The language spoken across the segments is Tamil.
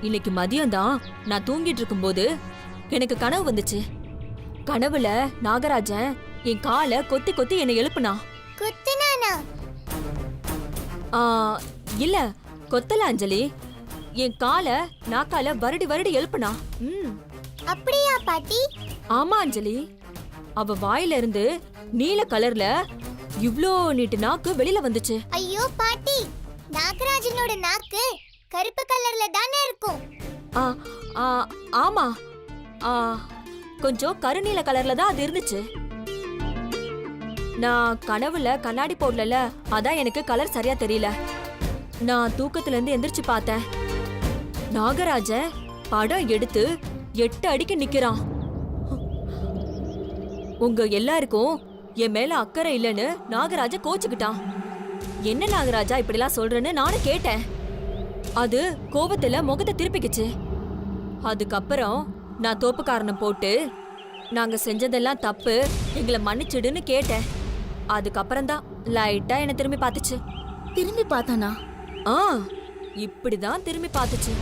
இன்னைக்கு மதியம் தான் நான் தூங்கிட்டு இருக்கும்போது எனக்கு கனவு வந்துச்சு. கனவுல நாகராஜன் என் காலை கொத்தி கொத்தி என்னை எழுப்புனா. குத்துனானா? இல்ல, கொத்தல அஞ்சலி. என் காலை நாக்கால வருடி வருடி எழுப்புனா. அப்படியா பாட்டி? ஆமா அஞ்சலி. அவ வாயில இருந்து நீல கலர்ல இவ்ளோ நீட்டு நாக்கு வெளியில வந்துச்சு. ஐயோ பாட்டி, நாகராஜனோட நாக்கு கருப்பு கலர்ல தானே இருக்கும். ஆமா, கொஞ்சம் கருநீல கலர்ல தான் அது இருந்துச்சு. நான் கனவுல கண்ணாடி போடல, அதான் எனக்கு கலர் சரியா தெரியல. நான் தூக்கத்துல இருந்து எந்திரிச்சு பார்த்தேன். நாகராஜன் படம் எடுத்து 8 அடிக்கு நிக்கிறான். உங்க எல்லாருக்கும் என் மேல அக்கறை இல்லைன்னு நாகராஜ கோச்சுக்கிட்டான். என்ன நாகராஜா இப்படிலாம் சொல்றேன்னு நானும் கேட்டேன். அது கோபத்துல முகத்தை திருப்பிக்குச்சு. அதுக்கப்புறம் நான் தோப்புக்காரனை போட்டு நாங்க செஞ்சதெல்லாம் தப்பு, எங்களை மன்னிச்சிடுன்னு கேட்டேன். அதுக்கப்புறம் தான் லைட்டா என்ன திரும்பி பார்த்துச்சு. திரும்பி பார்த்தானா? இப்படிதான் திரும்பி பார்த்துச்சு.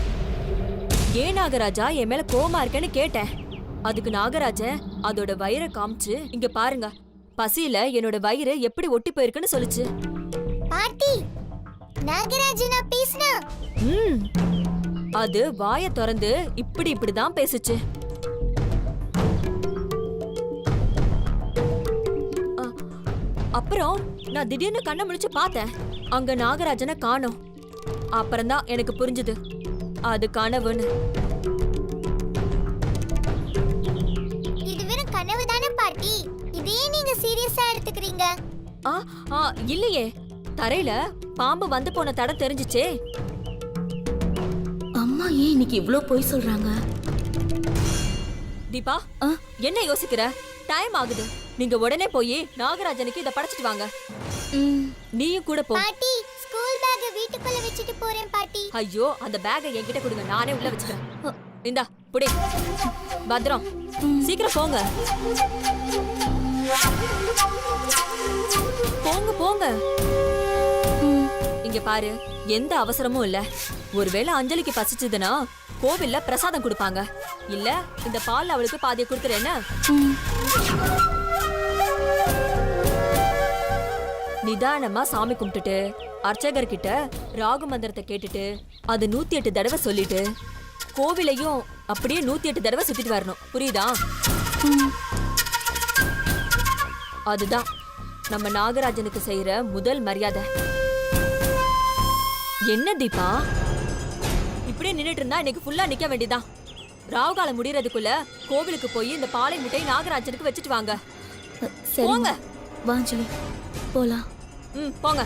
ஏன் நாகராஜா என் மேல கோவமா இருக்கேன்னு கேட்டேன். அதுக்கு நாகராஜன் அதோட வயிறை காமிச்சு, இங்க பாருங்க, பசியில என்னோட வயிறு எப்படி ஒட்டி போயிருக்குன்னு சொல்லுச்சு. பாட்டி, நாகராஜனா பேசுனா? அது வாயை திறந்து இப்படிதான் பேசுச்சு. அப்புறம் நான் திடீர்னு கண்ணை முழிச்சு பார்த்தேன். அங்க நாகராஜனை காணோம். அப்புறம்தான் எனக்கு புரிஞ்சுது அது கனவுன்னு. இது வெறும் கனவு தானே பாட்டி? இதே நீங்க சீரியஸா எடுத்துக்கிறீங்க? இல்லையே, தரையில பாம்பு வந்து போன தடம் தெரிஞ்சுச்சே. அம்மா ஏன் இன்னைக்கு இவ்ளோ போய் சொல்றாங்க? தீபா, என்ன யோசிக்கிற? டைம் ஆகுது. நீங்க உடனே போய் நாகராஜனுக்கு இத படைச்சிட்டு வாங்க. நீயும் கூட போ. பாட்டி, ஸ்கூல் பேக் வீட்டுக்குள்ள வச்சிட்டு போறேன் பாட்டி. ஐயோ, அந்த பேக்கை என்கிட்ட கொடுங்க, நானே உள்ள வச்சுக்கிறேன். இந்தா புடி. பத்ரம், சீக்கிரம் போங்க. போங்க போங்க. இங்க பாரு, எந்த அவசரமும் இல்ல. ஒருவேளை அஞ்சலிக்கு பசிச்சதுன்னா கோவில்ல பிரசாதம் கொடுப்பாங்க. இல்ல இந்த பால் அவளுக்கு பாதியை கொடுத்துறேன்னா. நிதானமா சாமி கும்பிட்டுட்டு அர்ச்சகர்கிட்ட ராகு மந்திரத்தை கேட்டுட்டு அது 108 தடவை சொல்லிட்டு கோவிலையும் அப்படியே 108 தடவை சுத்திட்டு வரணும். புரியுதா? அதுதான் நம்ம நாகராஜனுக்கு செய்யற முதல் மரியாதை. என்ன தீபா, இப்படியே நின்னுட்டு இருந்தா இன்னைக்கு ஃபுல்லா நிக்க வேண்டியதான். ராவுகாலம் முடியறதுக்குள்ள கோவிலுக்கு போய் இந்த பாலை முட்டை நாகராஜனுக்கு வச்சுட்டு வாங்க. போங்க. வாஞ்சலி, போலாம். போங்க.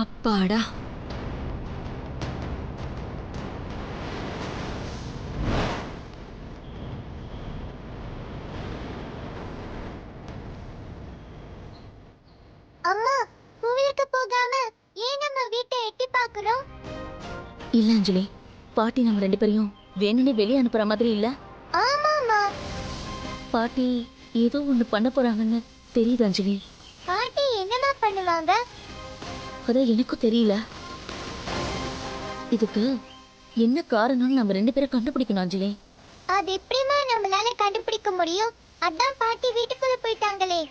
அப்பாடா. அம்மா, கோவிலுக்கு போகாம ஏன் நம்ம வீட்டை எட்டி பார்க்கறோம்? இல்ல அஞ்சலி, பாட்டி நம்ம 2 பேரையும் வேணும்னே வெளியே அனுப்புற மாதிரி இல்ல. ஆமாமா, பாட்டி ஏதோ ஒண்ணு பண்ண போறாங்கன்னு தெரியுது அஞ்சலி. பாட்டி என்னமா பண்ணுவாங்க? அதான் எனக்கும் தெரியல. இதுக்கு என்ன காரணம்னு நம்ம 2 பேரும் கண்டுபிடிக்கணும் அஞ்சலி. அது எப்படிமா நம்மளால கண்டுபிடிக்க முடியும்? அதான் பாட்டி வீட்டுக்குள்ள போயிட்டாங்களே.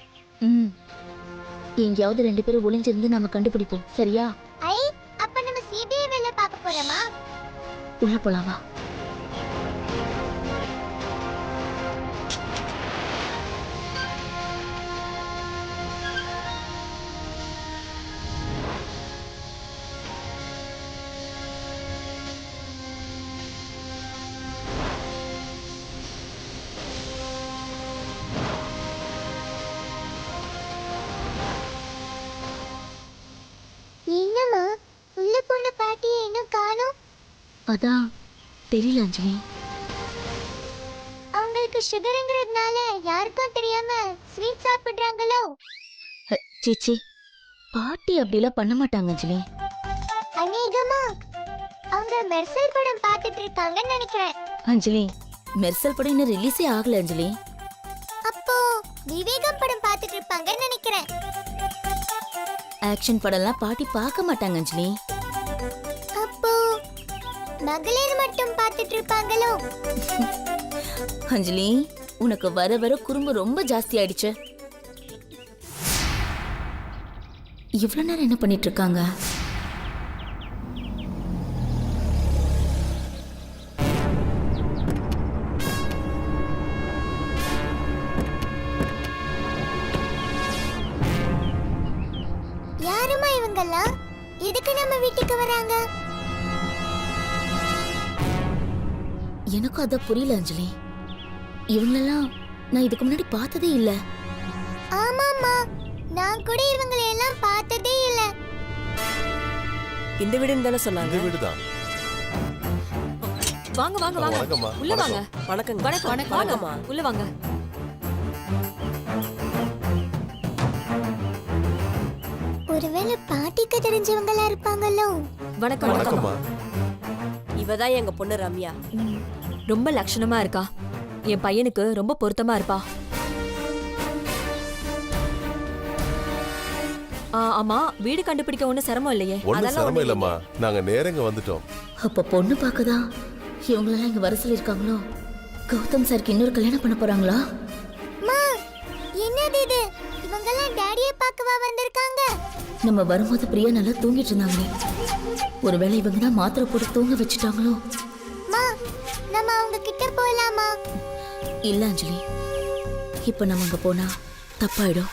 எங்கேயாவது 2 பேரும் ஒளிஞ்சிருந்து நம்ம கண்டுபிடிப்போம், சரியா? அப்ப நம்ம சிபிஐ வேலை பார்க்க போறோமா? உள்ள போலாமா? என்னம்மா, உள்ள போன பாட்டியை இன்னும் காணோம்? அதான் தெரியல அஞ்சலி. அவங்களுக்கு சுகருங்கிறதுனால யாருக்கும் தெரியாம ஸ்வீட் சாப்பிடுறாங்களோ? சீச்சி, பாட்டி அப்படிலாம் பண்ண மாட்டாங்க அஞ்சலி. அநேகமா அவங்க மெர்சல் படம் பார்த்துட்டு இருக்காங்கன்னு நினைக்கிறேன். அஞ்சலி, மெர்சல் படம் இன்னும் ரிலீஸே ஆகல அஞ்சலி. அப்போ விவேகம் படம் பார்த்துட்டு இருப்பாங்கன்னு நினைக்கிறேன். ஆக்ஷன் படம்லாம் பாட்டி பார்க்க மாட்டாங்க அஞ்சலி. அப்போ மகளிர் மட்டும் பார்த்துட்டு இருப்பாங்களோ? அஞ்சலி, உனக்கு வர வர குறும்பு ரொம்ப ஜாஸ்தி ஆயிடுச்சு. இவ்வளவு நேரம் என்ன பண்ணிட்டு இருக்காங்க? யாருமா இவங்கெல்லாம்? எதுக்கு நம்ம வீட்டுக்கு வராங்க? எனக்கும் அத புரியல அஞ்சலி. இவங்களெல்லாம் நான் இதுக்கு முன்னாடி பார்த்ததே இல்ல. ஆமாமா, நான் கூட இவங்களை எல்லாம் பார்த்ததே இல்ல. இந்த வீடுன்னு தானே சொன்னாங்க. இந்த வீடுதான். வாங்க வாங்க வாங்க, வணக்கம்மா. உள்ள வாங்க. வணக்கங்க. வணக்கம் வணக்கம்மா, உள்ள வாங்க. ஒருவேளை பாட்டிக்கு தெரிஞ்சவங்களா இருப்பாங்களோ? வணக்கம் வணக்கம். வணக்கம்மா. இவதான் எங்க பொண்ணு ரம்யா. ரொம்ப லட்சணமா இருக்கா. என் பையனுக்கு ரொம்ப பொருத்தமா இருப்பா. ஆமா, வீடு கண்டுபிடிக்க ஒண்ணும் சிரமம் இல்லையே. ஒண்ணும் சிரமம் இல்லம்மா, நாங்க நேரங்க வந்துட்டோம். அப்ப பொண்ணு பார்க்கதான் இவங்களெல்லாம் இங்க வர சொல்லிருக்காங்களோ? கௌதம் சாருக்கு இன்னொரு கல்யாணம் பண்ண போறாங்களா? மா, என்னது இது? இவங்கெல்லாம் டாடியை பார்க்கவா வந்திருக்காங்க? நம்ம வரும்போது பிரியா நல்லா தூங்கிட்டு இருந்தாங்களே, ஒருவேளை இவங்க தான் மாத்திரை போட்டு தூங்க வச்சுட்டாங்களோ? மா, நம்ம அவங்க கிட்ட போலாமா? இல்ல அஞ்சலி, இப்ப நம்ம அங்க போனா தப்பாயிடும்.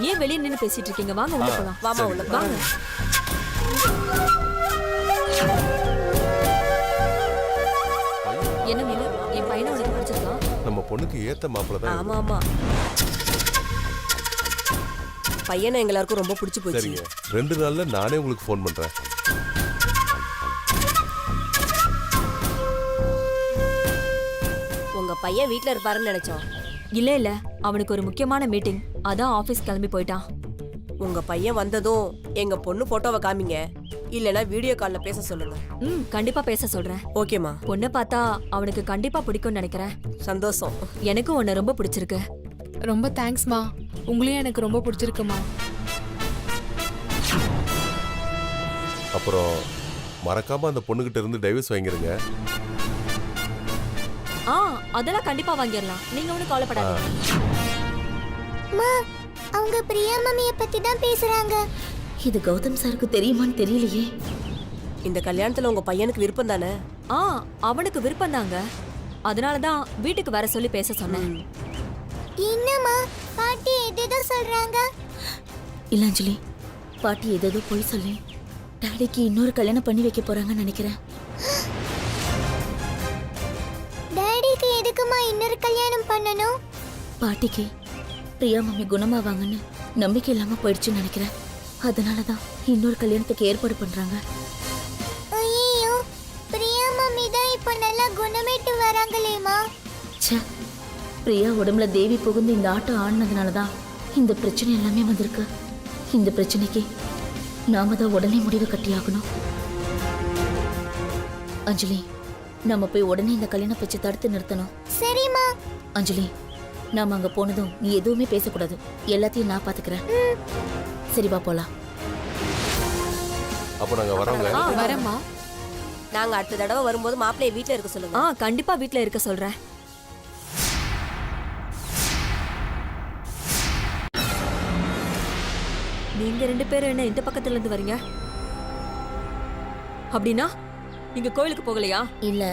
ஏன் வெளியே நின்னு பேசிட்டு இருக்கீங்க? வாங்க உள்ள போலாம். வாமா உள்ள வாங்க. என்ன மீனு, என் பையனை உனக்கு பிடிச்சிருக்கா? நம்ம பொண்ணுக்கு ஏத்த மாப்பிள்ள தான். ஆமா ஆமா, பையனை எங்க எல்லாருக்கும் ரொம்ப பிடிச்சு போச்சு. சரிங்க, 2 நாள்ல நானே உங்களுக்கு ஃபோன் பண்றேன். உங்க பையன் வீட்ல இருப்பாருன்னு நினைச்சோம். இல்ல இல்ல, அவனுக்கு ஒரு முக்கியமான மீட்டிங், அதான் ஆபீஸ் கிளம்பி போயிட்டான். உங்க பையன் வந்ததும் எங்க பொண்ணு போட்டோவை காமிங்க, இல்லனா வீடியோ கால்ல பேச சொல்லுங்க. கண்டிப்பா பேச சொல்றேன். ஓகேமா. பொண்ணை பார்த்தா அவனுக்கு கண்டிப்பா பிடிக்கும்னு நினைக்கிறேன். சந்தோஷம். எனக்கும் உன்னை ரொம்ப பிடிச்சிருக்கு. ரொம்ப தேங்க்ஸ்மா, உங்களையும் எனக்கு ரொம்ப பிடிச்சிருக்குமா. அப்புறம் மறக்காம அந்த பொண்ணுகிட்ட இருந்து டைவர்ஸ் வாங்கிருங்க. அதெல்லாம் கண்டிப்பா வாங்கிடலாம், நீங்க ஒன்னும் கவலைப்படாதீங்க. மா, அவங்க பிரியா மம்மிய பத்தி தான் பேசுறாங்க. இது கௌதம் சாருக்கு தெரியுமான்னு தெரியலையே. இந்த கல்யாணத்துல உங்க பையனுக்கு விருப்பம் தானே? அவனுக்கு விருப்பம் தாங்க, அதனாலதான் வீட்டுக்கு வர சொல்லி பேச சொன்னேன். என்னம்மா பாட்டி எதேதோ சொல்றாங்க? இல்ல அஞ்சலி, பாட்டி ஏதோ போய் சொல்லி டாடிக்கு இன்னொரு கல்யாணம் பண்ணி வைக்க போறாங்கன்னு நினைக்கிறேன். டாடிக்கு எதுக்குமா இன்னொரு கல்யாணம் பண்ணணும்? பாட்டிக்கு பிரியா மம்மி குணமாவாங்கன்னு நம்பிக்கை இல்லாம போயிடுச்சுன்னு நினைக்கிறேன். அதனாலதான் இன்னொரு கல்யாணத்துக்கு ஏற்பாடு பண்றாங்க. ஐயோ, பிரியா மம்மி தான் இப்ப நல்லா குணமேட்டு வராங்களேமா. ச்சே, பிரியா உடம்புல தேவி புகுந்து இந்த ஆட்டம் ஆடினதுனாலதான் இந்த பிரச்சனை எல்லாமே வந்திருக்கு. இந்த பிரச்சனைக்கு நாம தான் உடனே முடிவு கட்டியாகணும். அஞ்சலி, நம்ம போய் உடனே இந்த கல்யாண பேச்சை தடுத்து நிறுத்தணும். சரிம்மா. அஞ்சலி, நாம அங்க போனதும் நீ எதுவுமே பேசக்கூடாது, எல்லாத்தையும் நான் பாத்துக்கிறேன். சரி, வா போலாம். அப்போ நாங்க வரோங்க. வரேம்மா. நாங்க அடுத்த தடவை வரும்போது மாப்பிள்ளைய வீட்ல இருக்க சொல்லுங்க. கண்டிப்பா வீட்ல இருக்க சொல்றேன். நீங்க 2 பேரும் என்ன இந்த பக்கத்துல இருந்து வரீங்க? அப்படின்னா நீங்க கோவிலுக்கு போகலையா? இல்ல,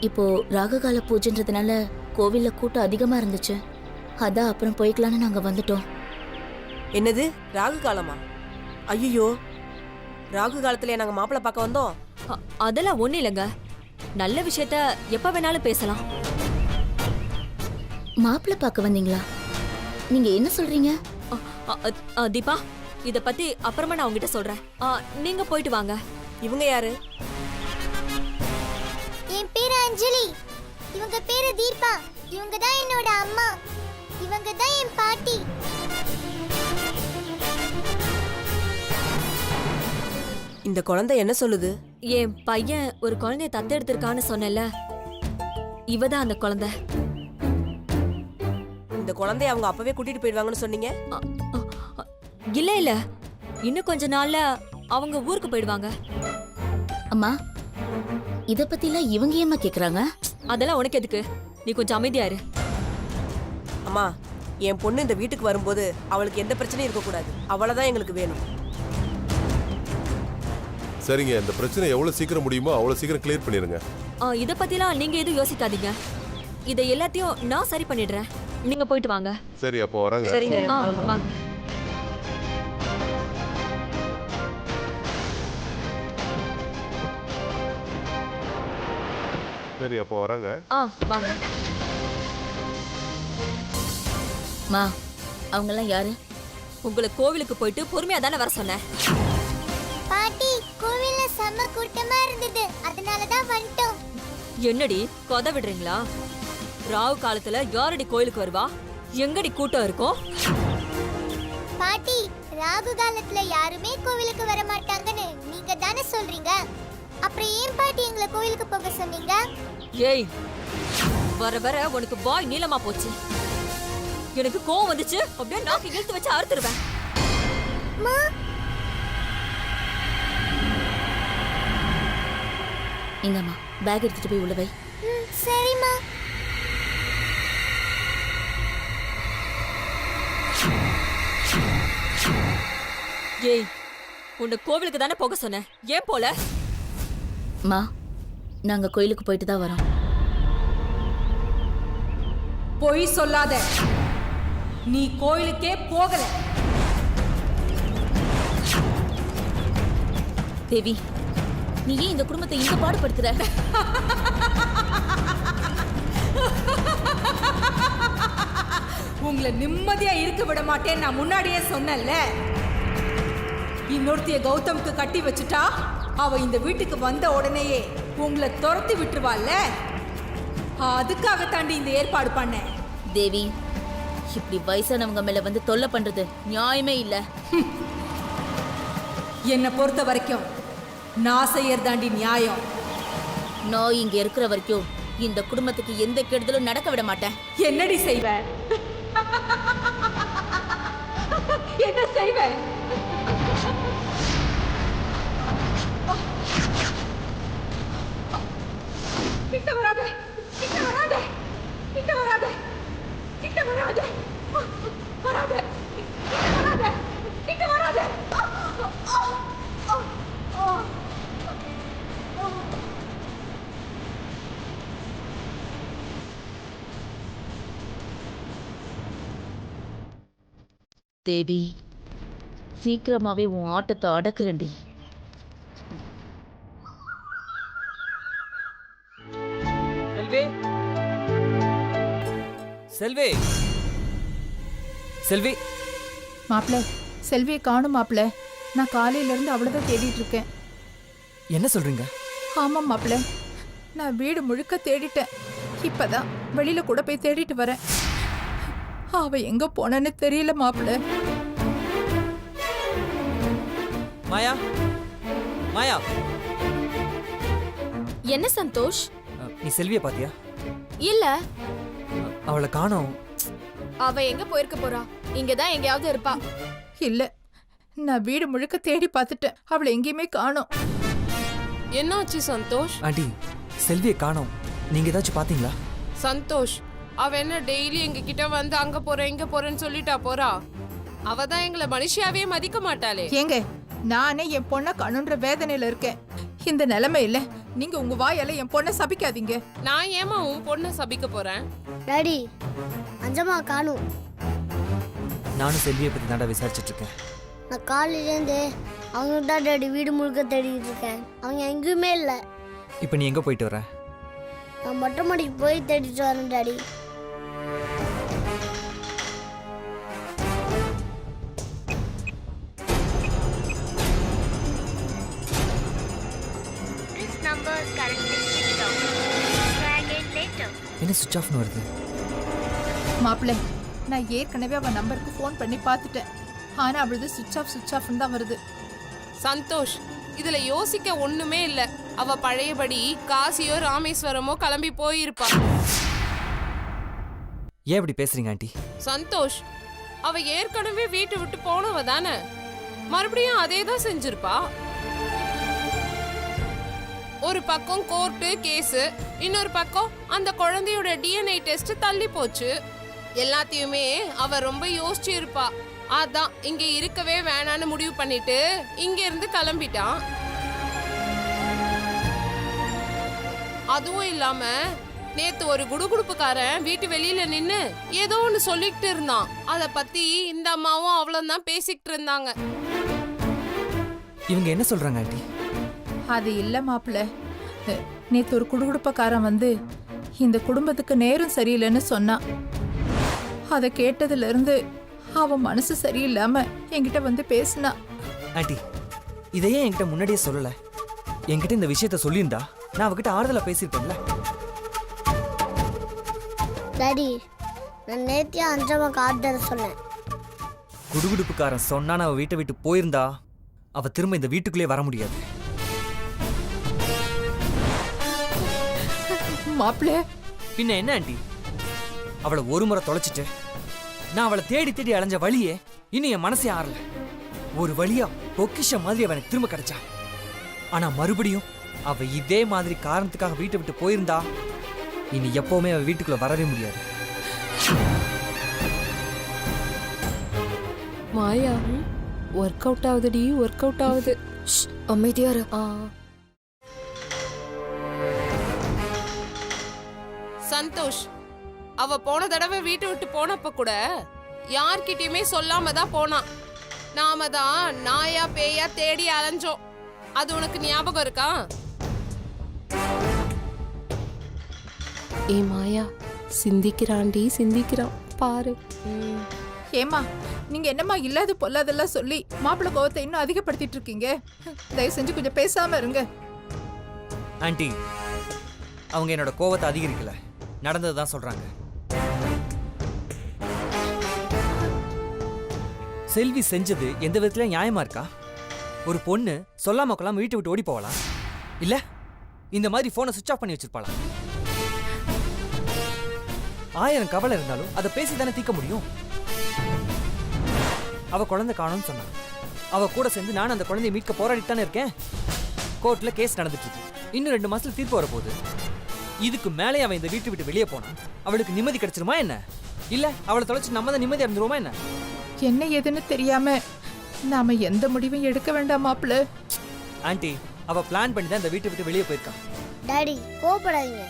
இப்போ ராககால பூஜைன்றதுனால கோவில்ல கூட்டம் அதிகமா இருந்துச்சு, அதான் அப்புறம் போய்க்கலான்னு நாங்க வந்துட்டோம். என்னது, ராகு காலமா? ஐயோ, ராகு காலத்துல நாங்க மாப்பிள்ளை பார்க்க வந்தோம். அதெல்லாம் ஒண்ணு இல்லைங்க, நல்ல விஷயத்த எப்ப வேணாலும் பேசலாம். மாப்பிள்ளை பார்க்க வந்தீங்களா? நீங்க என்ன சொல்றீங்க? தீபா, இத பத்தி அப்புறமா நான் உங்ககிட்ட சொல்றேன். நீங்க போயிட்டு வாங்க. இவங்க யாரு? என் பேரு அஞ்சலி, இவங்க பேரு தீபா. இவங்க தான் என்னோட அம்மா, இவங்க தான் என் பாட்டி. இந்த குழந்தை என்ன சொல்லுது? என் பையன் ஒரு குழந்தைய தத்தெடுத்திருக்கான்னு சொன்னேன்ல, இவதான் அந்த குழந்தை. இந்த குழந்தைய அவங்க அப்பவே கூட்டிட்டு போயிடுவாங்கன்னு சொன்னீங்க. இல்ல இல்ல, இன்னும் கொஞ்ச நாள்ல அவங்க ஊருக்கு போயிடுவாங்க. அம்மா இத பத்திலாம் இவங்க ஏமா கேக்குறாங்க? அதெல்லாம் உனக்கு எதுக்கு? நீ கொஞ்சம் அமைதியா இரு. அம்மா, என் பொண்ணு இந்த வீட்டுக்கு வரும்போது அவளுக்கு எந்த பிரச்சனையும் இருக்கக்கூடாது. அவளதான் எங்களுக்கு வேணும். சரிங்க, இந்த பிரச்சனை எவ்வளவு சீக்கிரம் முடியுமோ அவ்வளவு சீக்கிரம் கிளியர் பண்ணிருங்க. இத பத்திலாம் நீங்க எதுவும் யோசிக்காதீங்க. இதை எல்லாத்தையும் நான் சரி பண்ணிடுறேன். நீங்க போயிட்டு வாங்க. சரி, அப்போ வராங்க. சரிங்க. வாங்க. சரி, அப்போ வராங்க. வாங்க. மா அவங்கெல்லாம் யாரு? உங்களை கோவிலுக்கு போயிட்டு பொறுமையா தானே வர சொன்னேன். பாட்டி, கோவில்ல செம்ம கூட்டமா இருந்தது, அதனாலதான் வந்துட்டோம். என்னடி கொத விடுறீங்களா? ராவு காலத்துல யாரடி கோயிலுக்கு வருவா? எங்கடி கூட்டம் இருக்கும்? பாட்டி, ராகு காலத்துல யாருமே கோவிலுக்கு வர மாட்டாங்கன்னு நீங்க தானே சொல்றீங்க. அப்புறம் ஏன் பாட்டி எங்களை கோவிலுக்கு போக சொன்னீங்க? ஏய், வர வர உனக்கு வாய் நீளமா போச்சு. எனக்கு கோவம் வந்துச்சு, அப்படியே நாக்கு இழுத்து வச்சு அறுத்துருவேன். இங்கம்மா பேக் எடுத்துட்டு போய் உள்ள வை. சரிம்மா. ஏய், உன்னை கோவிலுக்கு தானே போக சொன்னேன், ஏன் போல? மா நாங்க கோயிலுக்கு போயிட்டு தான் வரோம். பொய் சொல்லாத, நீ கோயிலுக்கே போகல. தேவி, நீ ஏன் இந்த குடும்பத்தை இங்க பாடுபடுத்துற? உங்களை நிம்மதியா இருக்க விட மாட்டேன்னு நான் முன்னாடியே சொன்னேன்ல. இன்னொருத்திய கௌதம்க்கு கட்டி வச்சுட்டா அவ இந்த வீட்டுக்கு வந்த உடனேயே உங்களை துரத்தி விட்டுருவாள்ல. அதுக்காக தாண்டி இந்த ஏற்பாடு பண்ணேன். தேவி, இப்படி வயசானவங்க மேல வந்து தொல்லை பண்றது நியாயமே இல்ல. என்னை பொறுத்த வரைக்கும் நான் செய்யறதாண்டி நியாயம். நான் இங்க இருக்கிற வரைக்கும் இந்த குடும்பத்துக்கு எந்த கெடுதலும் நடக்க விட மாட்டேன். என்னடி செய்வ? என்ன செய்வ? கிட்ட வராத, கிட்ட வராத, கிட்ட வராத, கிட்ட வராத, வராத, வராத, கிட்ட வராத. தேவி, சீக்கிரமாவே உன் ஆட்டத்தை அடக்குறேன்டி. செல்வி, செல்வி, செல்வி. மாப்பிள்ள, செல்வியை காணும் மாப்பிள்ள. நான் காலையில இருந்து அவ்வளவுதான் தேடிட்டு இருக்கேன். என்ன சொல்றீங்க? ஆமாம் மாப்பிள்ள, நான் வீடு முழுக்க தேடிட்டேன். இப்பதான் வெளியில கூட போய் தேடிட்டு வரேன். அவ எங்க போனன்னு தெரியல மாப்பிள்ள. மாயா, மாயா. என்ன சந்தோஷ்? நீ செல்வியை பாத்தியா? இல்ல, அவளை காணோம். அவ எங்க போயிருக்க போறா? இங்கதான் எங்கயாவது இருப்பா. இல்ல, நான் வீடு முழுக்க தேடி பார்த்துட்டேன். அவளை எங்கேயுமே காணோம். என்னாச்சு சந்தோஷ்? ஆண்டி, செல்வியை காணோம். நீங்க ஏதாச்சும் பாத்தீங்களா? சந்தோஷ், அவ என்ன டெய்லி எங்க கிட்ட வந்து அங்க போறேன் இங்க போறேன்னு சொல்லிட்டா போறா? அவ தான் எங்களை மனுஷியாவே மதிக்க மாட்டாளே. ஏங்க, நானே என் பொண்ணை காணுன்ற வேதனையில இருக்கேன். இந்த நிலைமை இல்ல, நீங்க உங்க வாயால என் பொண்ணை சபிக்காதீங்க. நான் ஏமா உன் பொண்ணை சபிக்க போறேன்? டாடி, அஞ்சமா காணும். நானும் செல்வியை பத்தி தாண்டா விசாரிச்சுட்டு இருக்கேன். நான் காலையிலேருந்து அவங்க தான் டாடி வீடு முழுக்க தேடிட்டு இருக்கேன். அவங்க எங்கேயுமே இல்லை. இப்போ நீ எங்க போயிட்டு வர? நான் மொட்டை மாடிக்கு போய் தேடிட்டு வரேன் டாடி. என்ன சுவிட்ச் ஆஃப்னு வருது? மாப்பிள்ளை, நான் ஏற்கனவே அவன் நம்பருக்கு ஃபோன் பண்ணி பார்த்துட்டேன். ஆனா அவளது சுவிட்ச் ஆஃப்னு தான் வருது. சந்தோஷ், இதுல யோசிக்க ஒண்ணுமே இல்ல. அவ பழையபடி காசியோ ராமேஸ்வரமோ கிளம்பி போயிருப்பா. ஏன் இப்படி பேசுறீங்க ஆண்டி? சந்தோஷ், அவ ஏற்கனவே வீட்டை விட்டு போனவ தானே, மறுபடியும் அதே தான் செஞ்சிருப்பா. ஒரு பக்கம் கோர்ட்டு கேஸ், இன்னொரு பக்கம் அந்த குழந்தையோட DNA டெஸ்ட் தள்ளி போச்சு. எல்லாத்தையுமே அவ ரொம்ப யோசிச்சு இருப்பா. அதான் இங்க இருக்கவே வேணான்னு முடிவு பண்ணிட்டு இங்க இருந்து கிளம்பிட்டான். அதுவும் இல்லாம நேத்து ஒரு குடுகுடுப்புக்காரன் வீட்டு வெளியில நின்னு ஏதோ ஒன்னு சொல்லிக்கிட்டு இருந்தான். அத பத்தி இந்த அம்மாவும் அவ்வளவுதான் பேசிக்கிட்டு இருந்தாங்க. இவங்க என்ன சொல்றாங்க ஆண்டி? அது இல்ல மாப்பிள்ள, நேத்து ஒரு குடுகுடுப்பக்காரன் வந்து இந்த குடும்பத்துக்கு நேரம் சரியில்லைன்னு சொன்னான். அதை கேட்டதுல இருந்து அவன் மனசு சரியில்லாம என்கிட்ட வந்து பேசினா. ஆண்டி, இதையே என்கிட்ட முன்னாடியே சொல்லல. என்கிட்ட இந்த விஷயத்த சொல்லியிருந்தா நான் அவகிட்ட ஆறுதலா பேசியிருப்பேன்ல. டாடி, நான் நேத்தியா அஞ்சமா கார்டர் சொன்னேன். குடுகுடுப்புக்காரன் சொன்னா அவ வீட்டை விட்டு போயிருந்தா அவ திரும்ப இந்த வீட்டுக்குள்ளே வர முடியாது. மாப்பிள்ள, பின்ன என்ன ஆண்டி? அவளை ஒரு முறை தொலைச்சிட்டு நான் அவளை தேடி தேடி அலைஞ்ச வழியே இன்னும் என் மனசே ஆறல. ஒரு வழியா பொக்கிஷ மாதிரி அவ எனக்கு திரும்ப கிடைச்சா. ஆனா மறுபடியும் அவ இதே மாதிரி காரணத்துக்காக வீட்டை விட்டு போயிருந்தா இனி எப்பவுமே அவ வீட்டுக்குள்ள வரவே முடியாது. மாயா, ஒர்க் அவுட் ஆகுதுடி, ஒர்க் அவுட் ஆகுது. அமைதியாரு. சந்தோஷ், அவ போன தடவை வீட்டை விட்டு போனப்ப கூட யார்கிட்டயுமே சொல்லாம தான் போனான். நாம தான் நாயா பேயா தேடி அலைஞ்சோம். அது உனக்கு ஞாபகம் இருக்கா? ஏ மாயா, சிந்திக்கிறான்டி, சிந்திக்கிறான் பாரு. ஏமா நீங்க என்னம்மா இல்லாத பொல்லாதெல்லாம் சொல்லி மாப்பிள்ளை கோவத்தை இன்னும் அதிகப்படுத்திட்டு இருக்கீங்க? தயவு செஞ்சு கொஞ்சம் பேசாம இருங்க. ஆண்டி, அவங்க என்னோட கோவத்தை அதிகரிக்கல, நடந்ததுதான் சொல்றாங்க. செல்வி செஞ்சது எந்த விதத்துல நியாயமா இருக்கா? ஒரு பொண்ணு சொல்லாம கொள்ளாம வீட்டை விட்டு ஓடி போகலாம், இல்ல இந்த மாதிரி போனை சுவிட்ச் ஆஃப் பண்ணி வச்சிருப்பாளா? 1000 கவலை இருந்தாலும் அதை பேசி தானே தீர்க்க முடியும். அவ குழந்தை காணும்னு சொன்னா, அவ கூட சேர்ந்து நான் அந்த குழந்தையை மீட்க போராடிட்டு தானே இருக்கேன். கோர்ட்ல கேஸ் நடந்துட்டு இருக்கு. இன்னும் 2 மாசத்துல தீர்ப்பு வரப்போகுது. இதுக்கு மேலே அவன் இந்த வீட்டை விட்டு வெளியே போனா அவளுக்கு நிம்மதி கிடைச்சிருமா என்ன? இல்ல அவளை தொலைச்சு நம்ம தான் நிம்மதி இருந்துருவோமா என்ன? என்ன ஏதுன்னு தெரியாம நாம எந்த முடிவும் எடுக்க வேண்டாம் மாப்பிள்ள. ஆண்டி, அவ பிளான் பண்ணி தான் இந்த வீட்டை விட்டு வெளியே போயிருக்கான். டாடி, கோபப்படாதீங்க,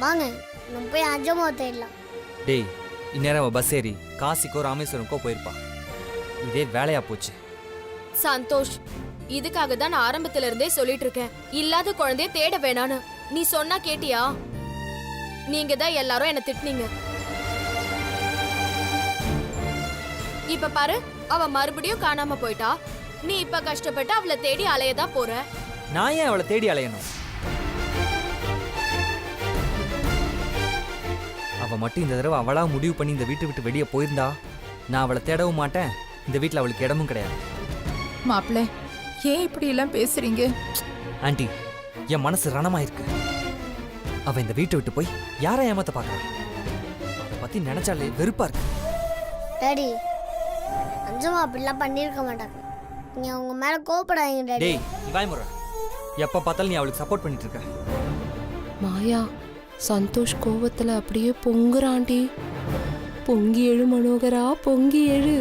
வாங்க நம்ம போய் அஞ்சமா தேடலாம். டேய், இந்நேரம் அவ பஸ் ஏறி காசிக்கோ ராமேஸ்வரம்க்கோ போயிருப்பா. இதே வேலையா போச்சு. சந்தோஷ், இதுக்காக தான் நான் ஆரம்பத்துல இருந்தே சொல்லிட்டு இருக்கேன், இல்லாத குழந்தைய தேட வேணான்னு. நீ சொன்னா கேட்டியா? நீங்க தான் எல்லாரும் என்ன திட்டுனீங்க. இப்ப பாரு, அவ மறுபடியும் காணாம போயிட்டா. நீ இப்ப கஷ்டப்பட்டு அவளை தேடி அலையதான் போற. நான் ஏன் அவளை தேடி அலையணும்? அவ மட்டும் இந்த தடவை அவளா முடிவு பண்ணி இந்த வீட்டை விட்டு வெளியே போயிருந்தா நான் அவளை தேடவும் மாட்டேன், இந்த வீட்டில் அவளுக்கு இடமும் கிடையாது. மாப்பிள்ள, ஏன் இப்படி எல்லாம் பேசுறீங்க? ஆண்டி, என் மனசு ரணமாயிருக்கு. அவ இந்த வீட்டை விட்டு போய் யாரை ஏமாத்த பாக்குறான்? அதை பத்தி நினைச்சாலே வெறுப்பா இருக்கு. டாடி, அஞ்சமா அப்படிலாம் பண்ணிருக்க மாட்டாங்க. நீங்க அவங்க மேல கோபப்படாதீங்க டாடி. டேய், நீ வாய்முறை. எப்ப பார்த்தாலும் நீ அவளுக்கு சப்போர்ட் பண்ணிட்டு இருக்க. மாயா, சந்தோஷ் கோவத்துல அப்படியே பொங்குறாண்டி. பொங்கி எழு மனோகரா, பொங்கி எழு.